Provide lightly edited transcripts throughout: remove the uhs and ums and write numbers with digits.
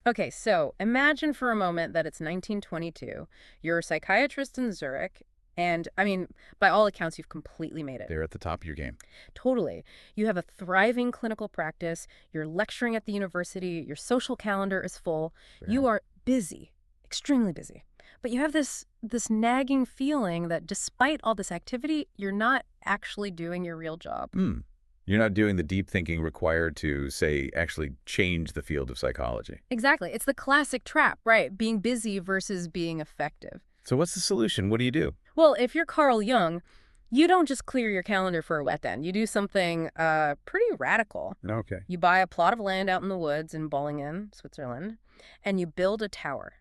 Okay, so imagine for a moment that it's 1922. You're a psychiatrist in Zurich, and I mean, by all accounts, you've completely made it. They're at the top of your game. Totally. You have a thriving clinical practice, you're lecturing at the university, your social calendar is full. Yeah. You are busy, extremely busy. But you have this nagging feeling that despite all this activity, you're not actually doing your real job. Hmm. You're not doing the deep thinking required to, say, actually change the field of psychology. Exactly. It's the classic trap, right? Being busy versus being effective. So what's the solution? What do you do? Well, if you're Carl Jung, you don't just clear your calendar for a wet end. You do something pretty radical. Okay. You buy a plot of land out in the woods in Bollingen, Switzerland, and you build a tower,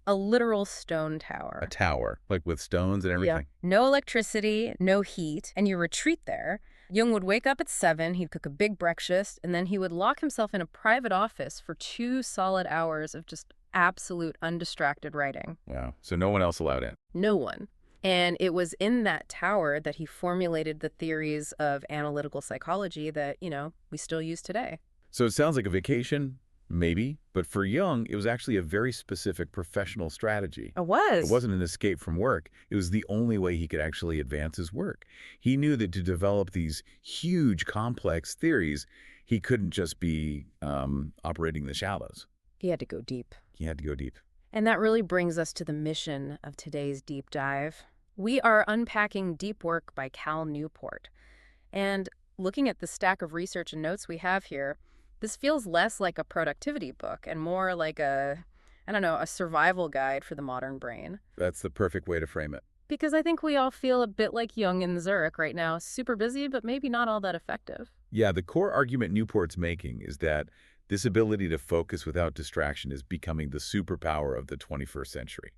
a literal stone A tower. tower, like with stones and Yeah. everything. No electricity, no heat, and you retreat there. Jung would wake up at 7, he'd cook a big breakfast, and then he would lock himself in a private office for 2 solid hours of just absolute undistracted writing. Wow. So no one else allowed in. No one. And it was in that tower that he formulated the theories of analytical psychology that, we still use today. So it sounds like a vacation, maybe, but for Jung, it was actually a very specific professional strategy. It was. It wasn't an escape from work. It was the only way he could actually advance his work. He knew that to develop these huge, complex theories, he couldn't just be operating in the shallows. He had to go deep. He had to go deep. And that really brings us to the mission of today's deep dive. We are unpacking Deep Work by Cal Newport. And looking at the stack of research and notes we have here, this feels less like a productivity book and more like a survival guide for the modern brain. That's the perfect way to frame it. Because I think we all feel a bit like Jung in Zurich right now, super busy, but maybe not all that effective. Yeah, the core argument Newport's making is that this ability to focus without distraction is becoming the superpower of the 21st century.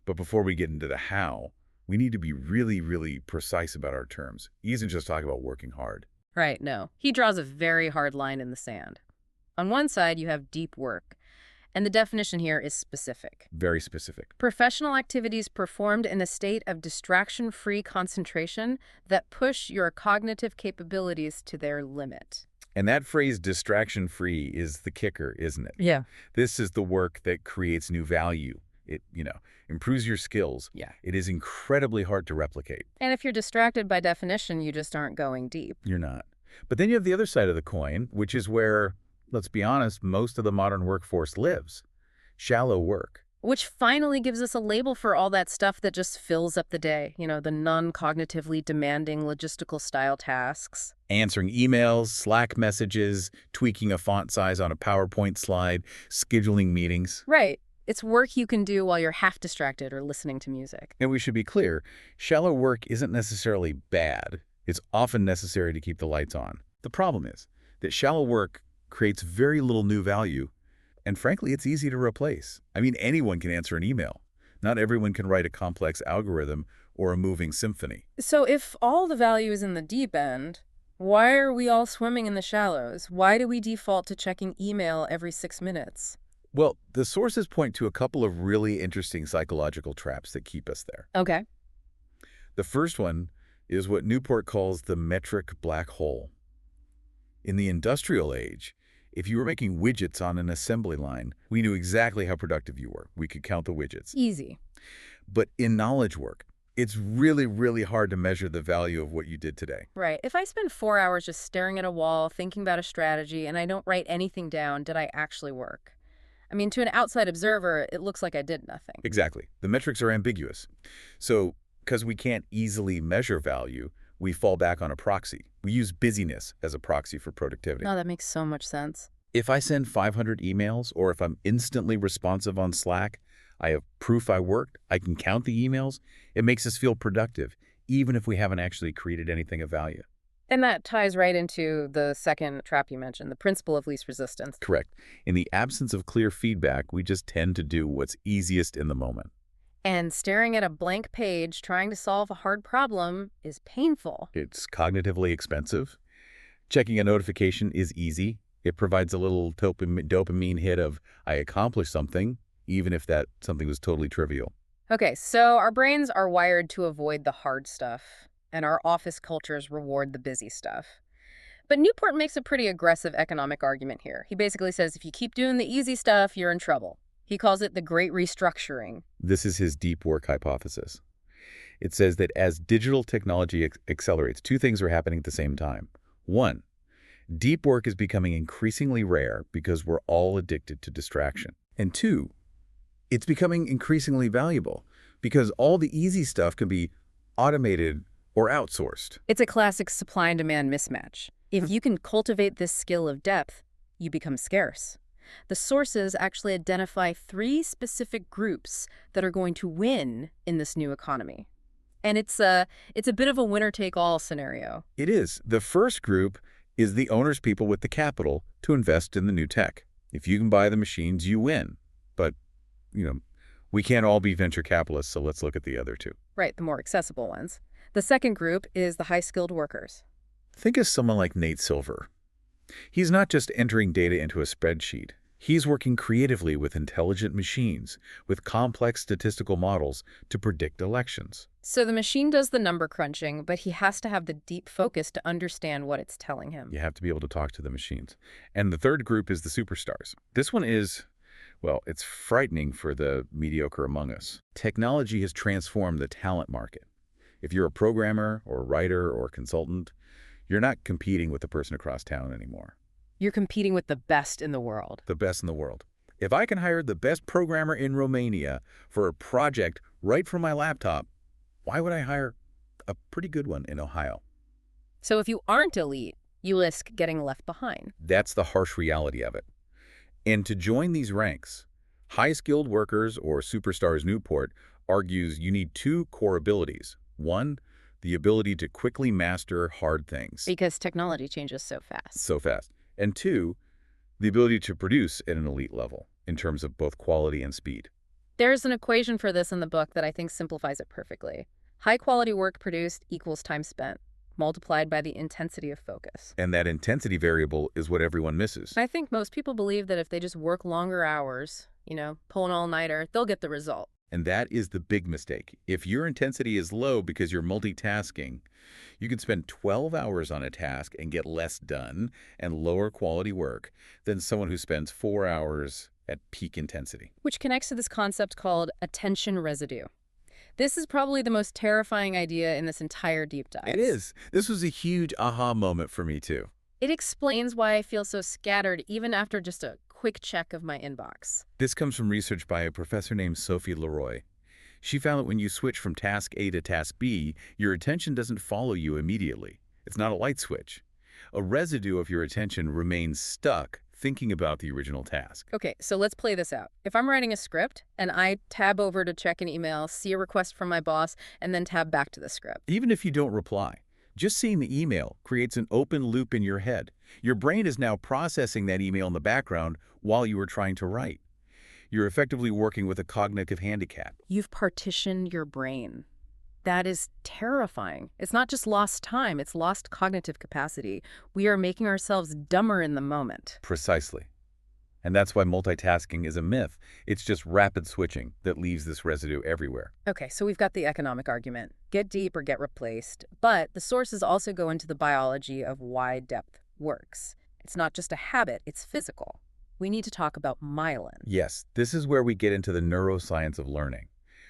But before we get into the how, we need to be really, really precise about our terms. He isn't just talking about working hard. Right, no. He draws a very hard line in the sand. On one side, you have deep work, and the definition here is specific. Very specific. Professional activities performed in a state of distraction-free concentration that push your cognitive capabilities to their limit. And that phrase distraction-free is the kicker, isn't it? Yeah. This is the work that creates new value. It, improves your skills. Yeah. It is incredibly hard to replicate. And if you're distracted by definition, you just aren't going deep. You're not. But then you have the other side of the coin, which is where, let's be honest, most of the modern workforce lives. Shallow work. Which finally gives us a label for all that stuff that just fills up the day. The non-cognitively demanding logistical style tasks. Answering emails, Slack messages, tweaking a font size on a PowerPoint slide, scheduling meetings. Right. It's work you can do while you're half distracted or listening to music. And we should be clear, shallow work isn't necessarily bad. It's often necessary to keep the lights on. The problem is that shallow work creates very little new value, and frankly, it's easy to replace. I mean, anyone can answer an email. Not everyone can write a complex algorithm or a moving symphony. So if all the value is in the deep end, why are we all swimming in the shallows? Why do we default to checking email every 6 minutes? Well, the sources point to a couple of really interesting psychological traps that keep us there. Okay. The first one is what Newport calls the metric black hole. In the industrial age, if you were making widgets on an assembly line, we knew exactly how productive you were. We could count the widgets. Easy. But in knowledge work, it's really, really hard to measure the value of what you did today. Right. If I spend 4 hours just staring at a wall, thinking about a strategy, and I don't write anything down, did I actually work? I mean, to an outside observer, it looks like I did nothing. Exactly. The metrics are ambiguous. So, because we can't easily measure value, we fall back on a proxy. We use busyness as a proxy for productivity. No, that makes so much sense. If I send 500 emails or if I'm instantly responsive on Slack, I have proof I worked, I can count the emails, it makes us feel productive, even if we haven't actually created anything of value. And that ties right into the second trap you mentioned, the principle of least resistance. Correct. In the absence of clear feedback, we just tend to do what's easiest in the moment. And staring at a blank page trying to solve a hard problem is painful. It's cognitively expensive. Checking a notification is easy. It provides a little dopamine hit of, I accomplished something, even if that something was totally trivial. Okay, so our brains are wired to avoid the hard stuff, and our office cultures reward the busy stuff. But Newport makes a pretty aggressive economic argument here. He basically says if you keep doing the easy stuff, you're in trouble. He calls it the Great Restructuring. This is his deep work hypothesis. It says that as digital technology accelerates, two things are happening at the same time. One, deep work is becoming increasingly rare because we're all addicted to distraction. And two, it's becoming increasingly valuable because all the easy stuff can be automated or outsourced. It's a classic supply and demand mismatch. If you can cultivate this skill of depth, you become scarce. The sources actually identify 3 specific groups that are going to win in this new economy. And it's a bit of a winner-take-all scenario. It is. The first group is the owner's people with the capital to invest in the new tech. If you can buy the machines, you win. But, we can't all be venture capitalists, so let's look at the other two. Right, the more accessible ones. The second group is the high-skilled workers. Think of someone like Nate Silver. He's not just entering data into a spreadsheet. He's working creatively with intelligent machines, with complex statistical models to predict elections. So the machine does the number crunching, but he has to have the deep focus to understand what it's telling him. You have to be able to talk to the machines. And the third group is the superstars. This one is, well, it's frightening for the mediocre among us. Technology has transformed the talent market. If you're a programmer or a writer or a consultant, you're not competing with the person across town anymore. You're competing with the best in the world. The best in the world. If I can hire the best programmer in Romania for a project right from my laptop, why would I hire a pretty good one in Ohio? So if you aren't elite, you risk getting left behind. That's the harsh reality of it. And to join these ranks, high-skilled workers, or Superstars Newport, argues you need 2 core abilities. One, the ability to quickly master hard things. Because technology changes so fast. So fast. And 2, the ability to produce at an elite level in terms of both quality and speed. There's an equation for this in the book that I think simplifies it perfectly. High-quality work produced equals time spent, multiplied by the intensity of focus. And that intensity variable is what everyone misses. I think most people believe that if they just work longer hours, pull an all-nighter, they'll get the result. And that is the big mistake. If your intensity is low because you're multitasking, you can spend 12 hours on a task and get less done and lower quality work than someone who spends 4 hours at peak intensity. Which connects to this concept called attention residue. This is probably the most terrifying idea in this entire deep dive. It is. This was a huge aha moment for me, too. It explains why I feel so scattered even after just a quick check of my inbox. This comes from research by a professor named Sophie Leroy. She found that when you switch from task A to task B, your attention doesn't follow you immediately. It's not a light switch. A residue of your attention remains stuck thinking about the original task. Okay, so let's play this out. If I'm writing a script and I tab over to check an email, see a request from my boss, and then tab back to the script. Even if you don't reply, just seeing the email creates an open loop in your head. Your brain is now processing that email in the background while you are trying to write. You're effectively working with a cognitive handicap. You've partitioned your brain. That is terrifying. It's not just lost time, it's lost cognitive capacity. We are making ourselves dumber in the moment. Precisely. And that's why multitasking is a myth. It's just rapid switching that leaves this residue everywhere. Okay, so we've got the economic argument. Get deep or get replaced. But the sources also go into the biology of why depth works. It's not just a habit, it's physical. We need to talk about myelin. Yes, this is where we get into the neuroscience of learning.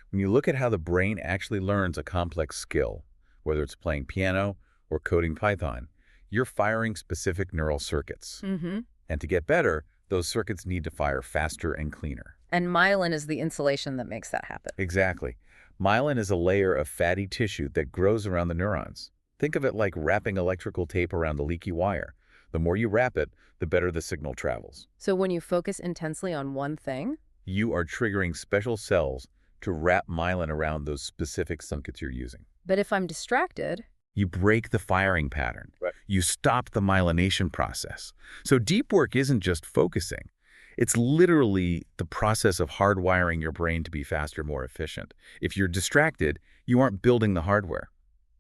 When you look at how the brain actually learns a complex skill, whether it's playing piano or coding Python, you're firing specific neural circuits. And to get better, those circuits need to fire faster and cleaner. And myelin is the insulation that makes that happen. Exactly. Myelin is a layer of fatty tissue that grows around the neurons. Think of it like wrapping electrical tape around a leaky wire. The more you wrap it, the better the signal travels. So when you focus intensely on one thing, you are triggering special cells to wrap myelin around those specific circuits you're using. But if I'm distracted, you break the firing pattern. Right. You stop the myelination process. So deep work isn't just focusing. It's literally the process of hardwiring your brain to be faster, more efficient. If you're distracted, you aren't building the hardware.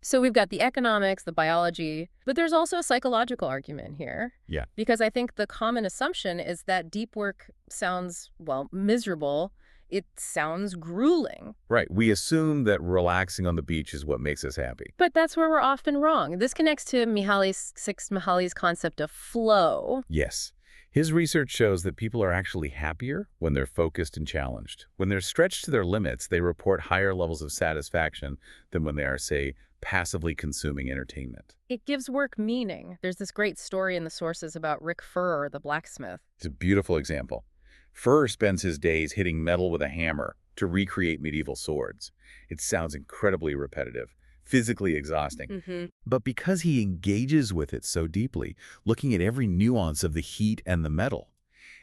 So we've got the economics, the biology, but there's also a psychological argument here. Yeah. Because I think the common assumption is that deep work sounds, well, miserable It sounds grueling. Right. We assume that relaxing on the beach is what makes us happy. But that's where we're often wrong. This connects to Csikszentmihalyi's concept of flow. Yes. His research shows that people are actually happier when they're focused and challenged. When they're stretched to their limits, they report higher levels of satisfaction than when they are, say, passively consuming entertainment. It gives work meaning. There's this great story in the sources about Rick Furr, the blacksmith. It's a beautiful example. Furr spends his days hitting metal with a hammer to recreate medieval swords. It sounds incredibly repetitive, physically exhausting. But because he engages with it so deeply, looking at every nuance of the heat and the metal,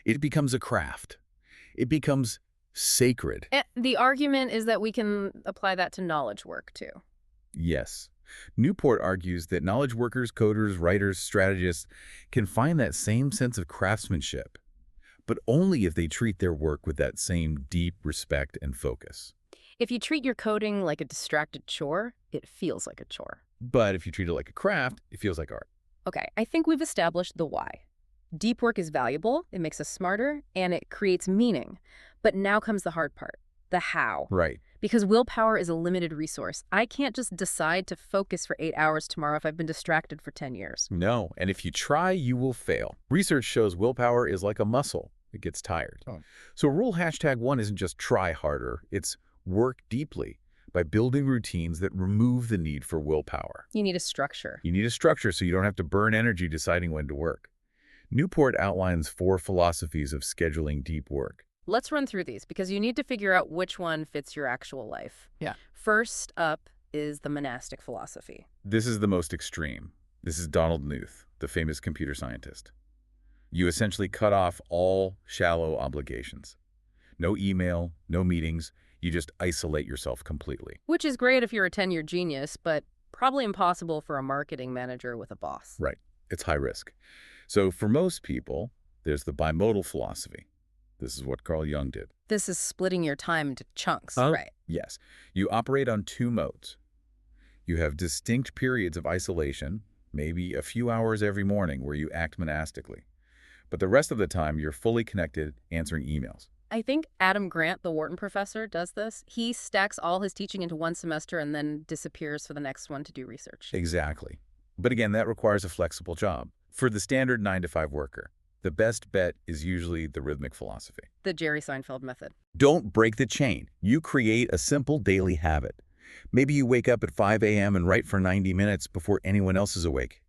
it becomes a craft. It becomes sacred. And the argument is that we can apply that to knowledge work, too. Yes. Newport argues that knowledge workers, coders, writers, strategists can find that same sense of craftsmanship, but only if they treat their work with that same deep respect and focus. If you treat your coding like a distracted chore, it feels like a chore. But if you treat it like a craft, it feels like art. Okay, I think we've established the why. Deep work is valuable, it makes us smarter, and it creates meaning. But now comes the hard part, the how. Right. Because willpower is a limited resource. I can't just decide to focus for 8 hours tomorrow if I've been distracted for 10 years. No, and if you try, you will fail. Research shows willpower is like a muscle. It gets tired. So rule #1 isn't just try harder, it's work deeply by building routines that remove the need for willpower. You need a structure. You need a structure so you don't have to burn energy deciding when to work. Newport outlines 4 philosophies of scheduling deep work. Let's run through these because you need to figure out which one fits your actual life. Yeah. First up is the monastic philosophy. This is the most extreme. This is Donald Knuth, the famous computer scientist. You essentially cut off all shallow obligations. No email, no meetings. You just isolate yourself completely. Which is great if you're a tenured genius, but probably impossible for a marketing manager with a boss. Right. It's high risk. So for most people, there's the bimodal philosophy. This is what Carl Jung did. This is splitting your time into chunks, right? Yes. You operate on 2 modes. You have distinct periods of isolation, maybe a few hours every morning where you act monastically. But the rest of the time, you're fully connected, answering emails. I think Adam Grant, the Wharton professor, does this. He stacks all his teaching into one semester and then disappears for the next one to do research. Exactly. But again, that requires a flexible job. For the standard 9-to-5 worker, the best bet is usually the rhythmic philosophy. The Jerry Seinfeld method. Don't break the chain. You create a simple daily habit. Maybe you wake up at 5 a.m. and write for 90 minutes before anyone else is awake.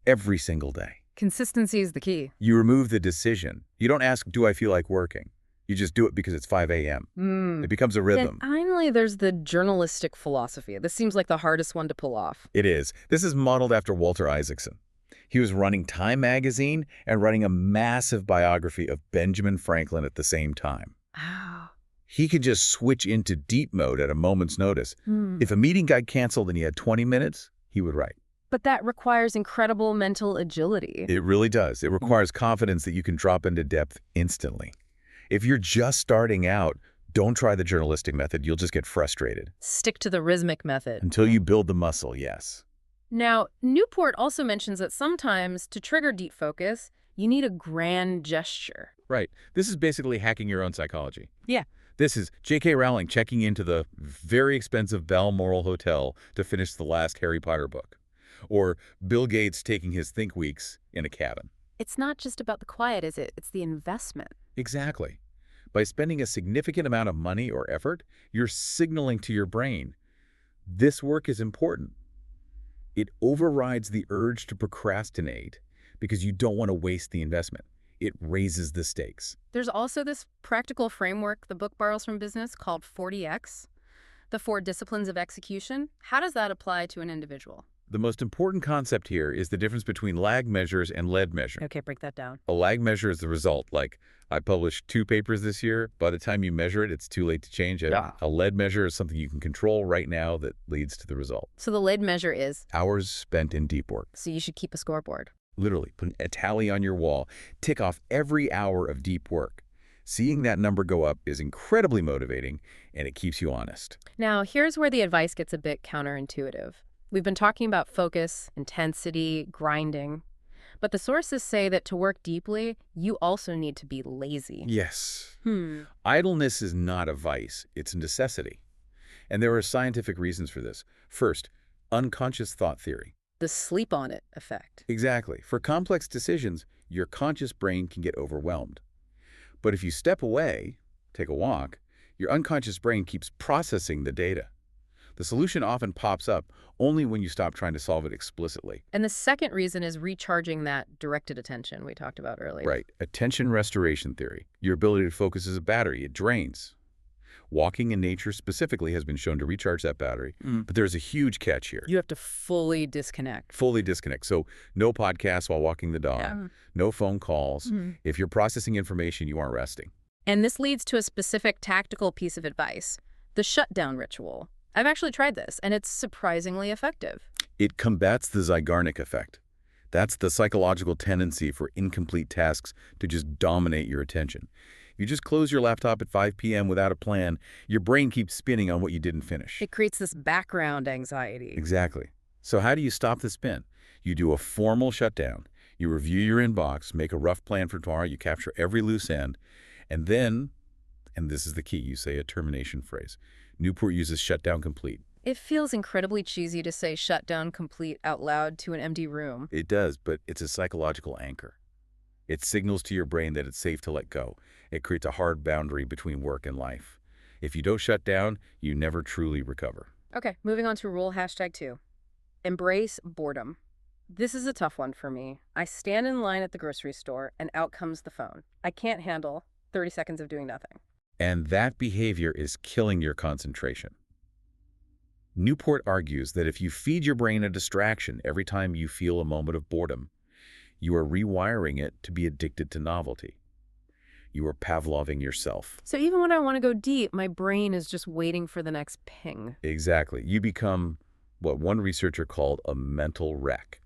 Every single day. Consistency is the key. You remove the decision. You don't ask, do I feel like working? You just do it because it's 5 a.m. It becomes a rhythm. Then finally, there's the journalistic philosophy. This seems like the hardest one to pull off. It is. This is modeled after Walter Isaacson. He was running Time magazine and writing a massive biography of Benjamin Franklin at the same time. Wow. He could just switch into deep mode at a moment's notice. If a meeting got canceled and he had 20 minutes, he would write. But that requires incredible mental agility. It really does. It requires confidence that you can drop into depth instantly. If you're just starting out, don't try the journalistic method. You'll just get frustrated. Stick to the rhythmic method. Until you build the muscle, yes. Now, Newport also mentions that sometimes, to trigger deep focus, you need a grand gesture. Right. This is basically hacking your own psychology. Yeah. This is J.K. Rowling checking into the very expensive Balmoral Hotel to finish the last Harry Potter book. Or Bill Gates taking his think weeks in a cabin. It's not just about the quiet, is it? It's the investment. Exactly. By spending a significant amount of money or effort, you're signaling to your brain, this work is important. It overrides the urge to procrastinate because you don't want to waste the investment. It raises the stakes. There's also this practical framework the book borrows from business called 40X, the 4 disciplines of execution. How does that apply to an individual? The most important concept here is the difference between lag measures and lead measure. Okay, break that down. A lag measure is the result. Like, I published 2 papers this year. By the time you measure it, it's too late to change it. Yeah. A lead measure is something you can control right now that leads to the result. So the lead measure is? Hours spent in deep work. So you should keep a scoreboard. Literally, put a tally on your wall. Tick off every hour of deep work. Seeing that number go up is incredibly motivating, and it keeps you honest. Now, here's where the advice gets a bit counterintuitive. We've been talking about focus, intensity, grinding. But the sources say that to work deeply, you also need to be lazy. Yes. Hmm. Idleness is not a vice, it's a necessity. And there are scientific reasons for this. First, unconscious thought theory. The sleep on it effect. Exactly. For complex decisions, your conscious brain can get overwhelmed. But if you step away, take a walk, your unconscious brain keeps processing the data. The solution often pops up only when you stop trying to solve it explicitly. And the second reason is recharging that directed attention we talked about earlier. Right. Attention restoration theory. Your ability to focus is a battery. It drains. Walking in nature specifically has been shown to recharge that battery. But there's a huge catch here. You have to fully disconnect. Fully disconnect. So no podcasts while walking the dog, no phone calls. If you're processing information, you aren't resting. And this leads to a specific tactical piece of advice, the shutdown ritual. I've actually tried this, and it's surprisingly effective. It combats the Zeigarnik effect. That's the psychological tendency for incomplete tasks to just dominate your attention. If you just close your laptop at 5 p.m. without a plan, your brain keeps spinning on what you didn't finish. It creates this background anxiety. Exactly. So how do you stop the spin? You do a formal shutdown. You review your inbox, make a rough plan for tomorrow, you capture every loose end, and then, and this is the key, you say a termination phrase. Newport uses shutdown complete. It feels incredibly cheesy to say shutdown complete out loud to an empty room. It does, but it's a psychological anchor. It signals to your brain that it's safe to let go. It creates a hard boundary between work and life. If you don't shut down, you never truly recover. Okay, moving on to rule #2. Embrace boredom. This is a tough one for me. I stand in line at the grocery store and out comes the phone. I can't handle 30 seconds of doing nothing. And that behavior is killing your concentration. Newport argues that if you feed your brain a distraction every time you feel a moment of boredom, you are rewiring it to be addicted to novelty. You are Pavloving yourself. So even when I want to go deep, my brain is just waiting for the next ping. Exactly. You become what one researcher called a mental wreck.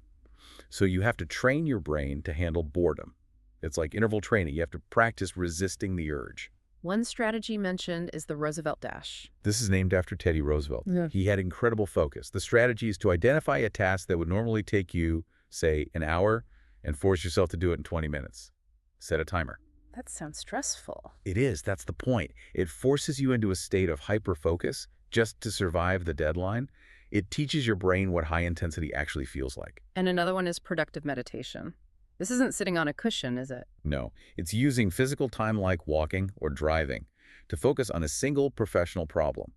So you have to train your brain to handle boredom. It's like interval training. You have to practice resisting the urge. One strategy mentioned is the Roosevelt Dash. This is named after Teddy Roosevelt. Yeah. He had incredible focus. The strategy is to identify a task that would normally take you, say, an hour, and force yourself to do it in 20 minutes. Set a timer. That sounds stressful. It is. That's the point. It forces you into a state of hyper-focus just to survive the deadline. It teaches your brain what high intensity actually feels like. And another one is productive meditation. This isn't sitting on a cushion, is it? No, it's using physical time like walking or driving to focus on a single professional problem.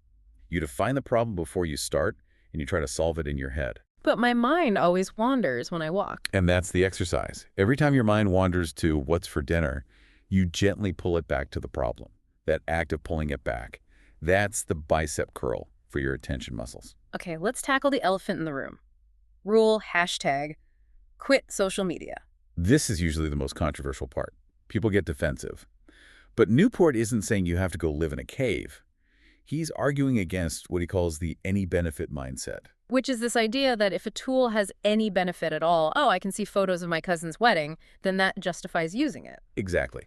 You define the problem before you start, and you try to solve it in your head. But my mind always wanders when I walk. And that's the exercise. Every time your mind wanders to what's for dinner, you gently pull it back to the problem. That act of pulling it back, that's the bicep curl for your attention muscles. Okay, let's tackle the elephant in the room. Rule #quit social media. This is usually the most controversial part. People get defensive. But Newport isn't saying you have to go live in a cave. He's arguing against what he calls the any benefit mindset. Which is this idea that if a tool has any benefit at all, oh, I can see photos of my cousin's wedding, then that justifies using it. Exactly.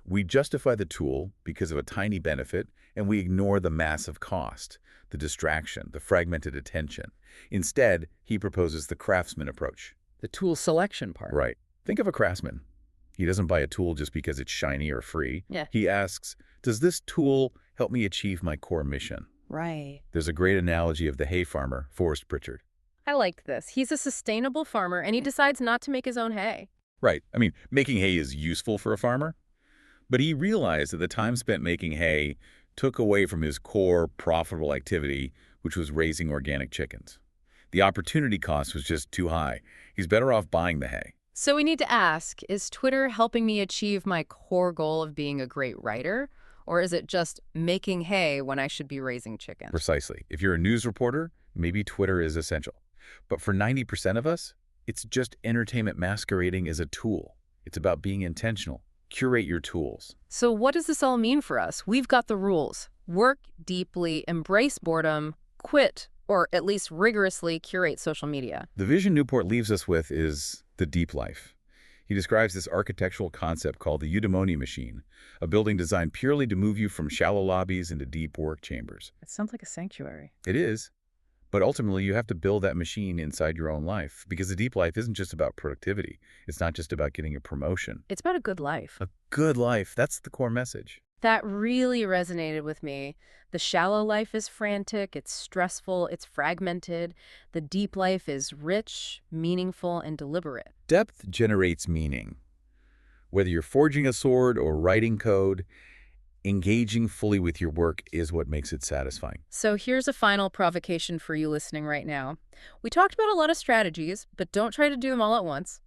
We justify the tool because of a tiny benefit, and we ignore the massive cost, the distraction, the fragmented attention. Instead, he proposes the craftsman approach. The tool selection part. Right. Think of a craftsman. He doesn't buy a tool just because it's shiny or free. Yeah. He asks, does this tool help me achieve my core mission? Right. There's a great analogy of the hay farmer, Forrest Pritchard. I like this. He's a sustainable farmer, and he decides not to make his own hay. Right. I mean, making hay is useful for a farmer, but he realized that the time spent making hay took away from his core profitable activity, which was raising organic chickens. The opportunity cost was just too high. He's better off buying the hay. So we need to ask, is Twitter helping me achieve my core goal of being a great writer? Or is it just making hay when I should be raising chickens? Precisely. If you're a news reporter, maybe Twitter is essential. But for 90% of us, it's just entertainment masquerading as a tool. It's about being intentional. Curate your tools. So what does this all mean for us? We've got the rules. Work deeply, embrace boredom, quit, or at least rigorously curate social media. The vision Newport leaves us with is the deep life. He describes this architectural concept called the eudaimonia machine, a building designed purely to move you from shallow lobbies into deep work chambers. It sounds like a sanctuary. It is, But ultimately, you have to build that machine inside your own life because the deep life isn't just about productivity. It's not just about getting a promotion. It's about a good life. A good life, that's the core message. That really resonated with me. The shallow life is frantic, it's stressful, it's fragmented. The deep life is rich, meaningful, and deliberate. Depth generates meaning. Whether you're forging a sword or writing code, engaging fully with your work is what makes it satisfying. So here's a final provocation for you listening right now. We talked about a lot of strategies, but don't try to do them all at once.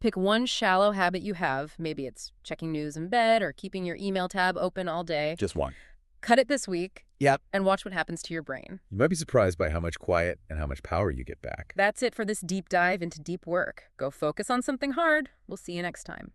Pick one shallow habit you have. Maybe it's checking news in bed or keeping your email tab open all day. Just one. Cut it this week. Yep. And watch what happens to your brain. You might be surprised by how much quiet and how much power you get back. That's it for this deep dive into deep work. Go focus on something hard. We'll see you next time.